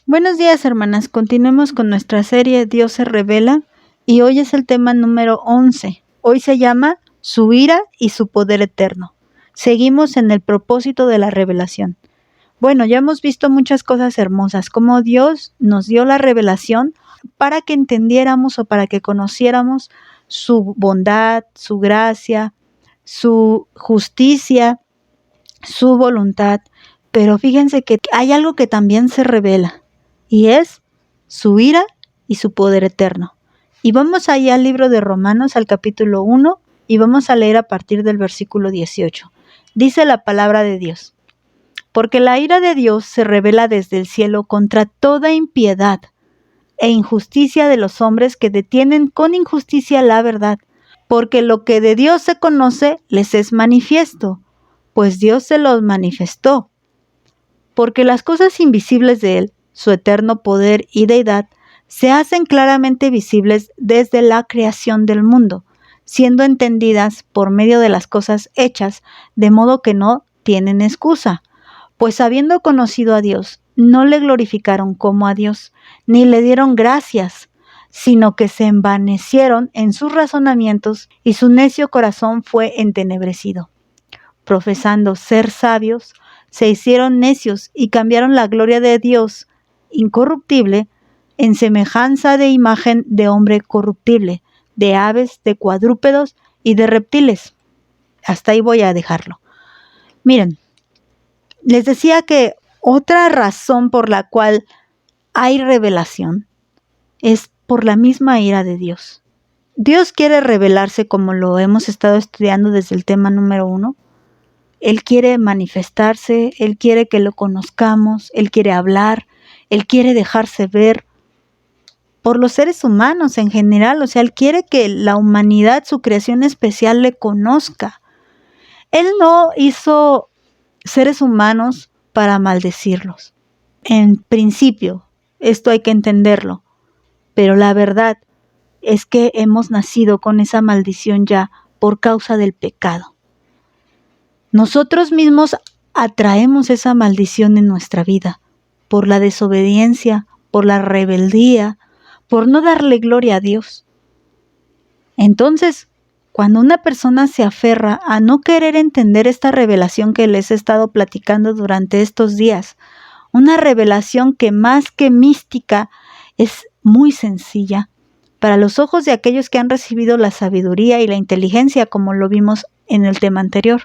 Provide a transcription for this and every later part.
Buenos días, hermanas. Continuemos con nuestra serie Dios se revela y hoy es el tema número 11. Hoy se llama Su ira y su poder eterno. Seguimos en el propósito de la revelación. Bueno, ya hemos visto muchas cosas hermosas, como Dios nos dio la revelación para que entendiéramos o para que conociéramos su bondad, su gracia, su justicia, su voluntad. Pero fíjense que hay algo que también se revela, y es su ira y su poder eterno. Y vamos ahí al libro de Romanos, al capítulo 1, y vamos a leer a partir del versículo 18. Dice la palabra de Dios: porque la ira de Dios se revela desde el cielo contra toda impiedad e injusticia de los hombres que detienen con injusticia la verdad, porque lo que de Dios se conoce les es manifiesto, pues Dios se los manifestó. Porque las cosas invisibles de Él, su eterno poder y deidad, se hacen claramente visibles desde la creación del mundo, siendo entendidas por medio de las cosas hechas, de modo que no tienen excusa. Pues habiendo conocido a Dios, no le glorificaron como a Dios, ni le dieron gracias, sino que se envanecieron en sus razonamientos, y su necio corazón fue entenebrecido. Profesando ser sabios, se hicieron necios y cambiaron la gloria de Dios incorruptible en semejanza de imagen de hombre corruptible, de aves, de cuadrúpedos y de reptiles. Hasta ahí voy a dejarlo. Miren, les decía que otra razón por la cual hay revelación es por la misma ira de Dios. Dios quiere revelarse, como lo hemos estado estudiando desde el tema número 1. Él quiere manifestarse, Él quiere que lo conozcamos, Él quiere hablar, Él quiere dejarse ver por los seres humanos en general. O sea, Él quiere que la humanidad, su creación especial, le conozca. Él no hizo seres humanos para maldecirlos. En principio, esto hay que entenderlo, pero la verdad es que hemos nacido con esa maldición ya por causa del pecado. Nosotros mismos atraemos esa maldición en nuestra vida, por la desobediencia, por la rebeldía, por no darle gloria a Dios. Entonces, cuando una persona se aferra a no querer entender esta revelación que les he estado platicando durante estos días, una revelación que más que mística es muy sencilla, para los ojos de aquellos que han recibido la sabiduría y la inteligencia, como lo vimos en el tema anterior.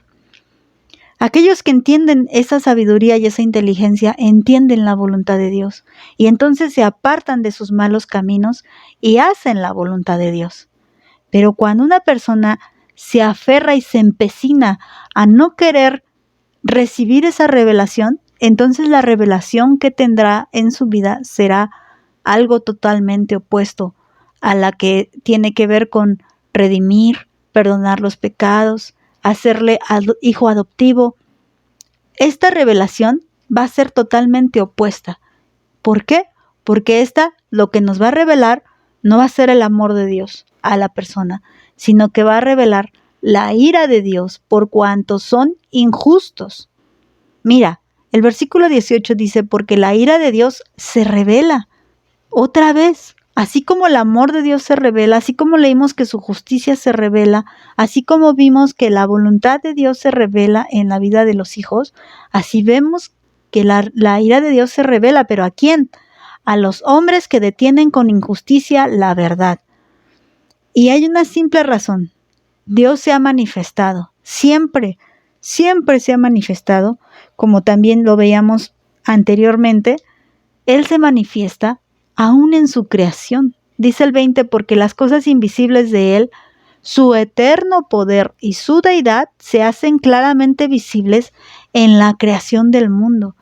Aquellos que entienden esa sabiduría y esa inteligencia entienden la voluntad de Dios, y entonces se apartan de sus malos caminos y hacen la voluntad de Dios. Pero cuando una persona se aferra y se empecina a no querer recibir esa revelación, entonces la revelación que tendrá en su vida será algo totalmente opuesto a la que tiene que ver con redimir, perdonar los pecados, hacerle hijo adoptivo. Esta revelación va a ser totalmente opuesta. ¿Por qué? Porque esta lo que nos va a revelar no va a ser el amor de Dios a la persona, sino que va a revelar la ira de Dios por cuanto son injustos. Mira, el versículo 18 dice: porque la ira de Dios se revela. Otra vez, así como el amor de Dios se revela, así como leímos que su justicia se revela, así como vimos que la voluntad de Dios se revela en la vida de los hijos, así vemos que la ira de Dios se revela. ¿Pero a quién? A los hombres que detienen con injusticia la verdad. Y hay una simple razón: Dios se ha manifestado, siempre se ha manifestado, como también lo veíamos anteriormente. Él se manifiesta aún en su creación. Dice el 20: porque las cosas invisibles de Él, su eterno poder y su deidad se hacen claramente visibles en la creación del mundo.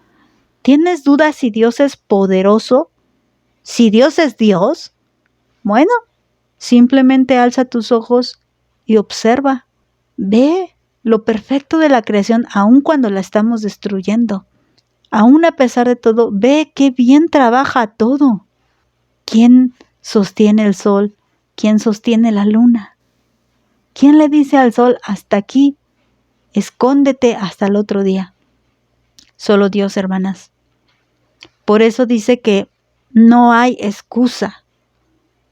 ¿Tienes dudas si Dios es poderoso? ¿Si Dios es Dios? Bueno, simplemente alza tus ojos y observa. Ve lo perfecto de la creación aun cuando la estamos destruyendo. Aún a pesar de todo, ve qué bien trabaja todo. ¿Quién sostiene el sol? ¿Quién sostiene la luna? ¿Quién le dice al sol: hasta aquí, escóndete hasta el otro día? Solo Dios, hermanas. Por eso dice que no hay excusa,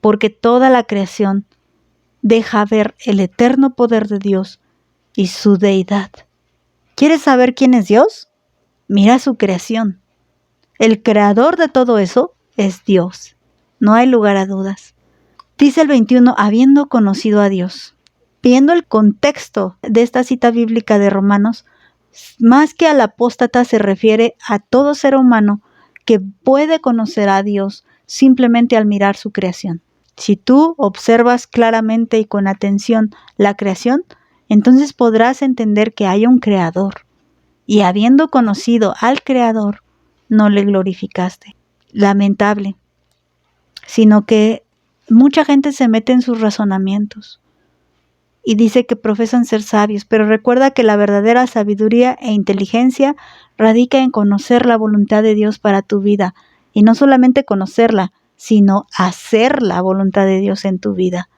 porque toda la creación deja ver el eterno poder de Dios y su deidad. ¿Quieres saber quién es Dios? Mira su creación. El creador de todo eso es Dios. No hay lugar a dudas. Dice el 21, habiendo conocido a Dios. Viendo el contexto de esta cita bíblica de Romanos, más que al apóstata se refiere a todo ser humano que puede conocer a Dios simplemente al mirar su creación. Si tú observas claramente y con atención la creación, entonces podrás entender que hay un creador. Y habiendo conocido al creador, no le glorificaste. Lamentable. Sino que mucha gente se mete en sus razonamientos y dice que profesan ser sabios, pero recuerda que la verdadera sabiduría e inteligencia radica en conocer la voluntad de Dios para tu vida, y no solamente conocerla, sino hacer la voluntad de Dios en tu vida.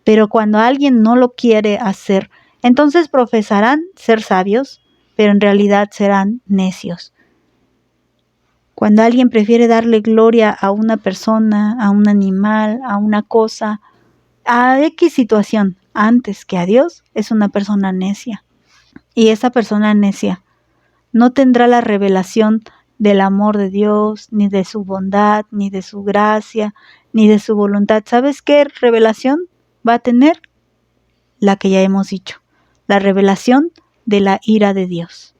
Pero cuando alguien no lo quiere hacer, entonces profesarán ser sabios, pero en realidad serán necios. Cuando alguien prefiere darle gloria a una persona, a un animal, a una cosa, a X situación, antes que a Dios, es una persona necia. Y esa persona necia no tendrá la revelación del amor de Dios, ni de su bondad, ni de su gracia, ni de su voluntad. ¿Sabes qué revelación va a tener? La que ya hemos dicho, la revelación de la ira de Dios.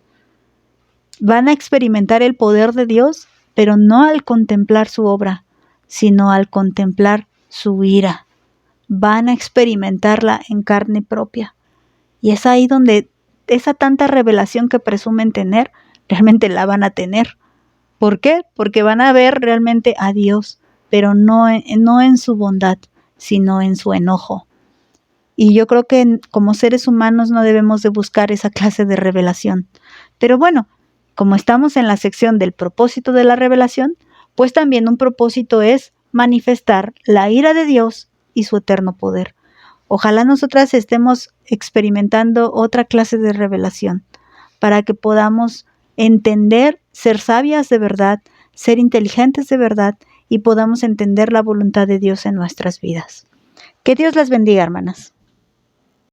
Van a experimentar el poder de Dios, pero no al contemplar su obra, sino al contemplar su ira. Van a experimentarla en carne propia. Y es ahí donde esa tanta revelación que presumen tener, realmente la van a tener. ¿Por qué? Porque van a ver realmente a Dios, pero no en su bondad, sino en su enojo. Y yo creo que como seres humanos no debemos de buscar esa clase de revelación. Pero bueno, como estamos en la sección del propósito de la revelación, pues también un propósito es manifestar la ira de Dios y su eterno poder. Ojalá nosotras estemos experimentando otra clase de revelación para que podamos entender, ser sabias de verdad, ser inteligentes de verdad y podamos entender la voluntad de Dios en nuestras vidas. Que Dios las bendiga, hermanas.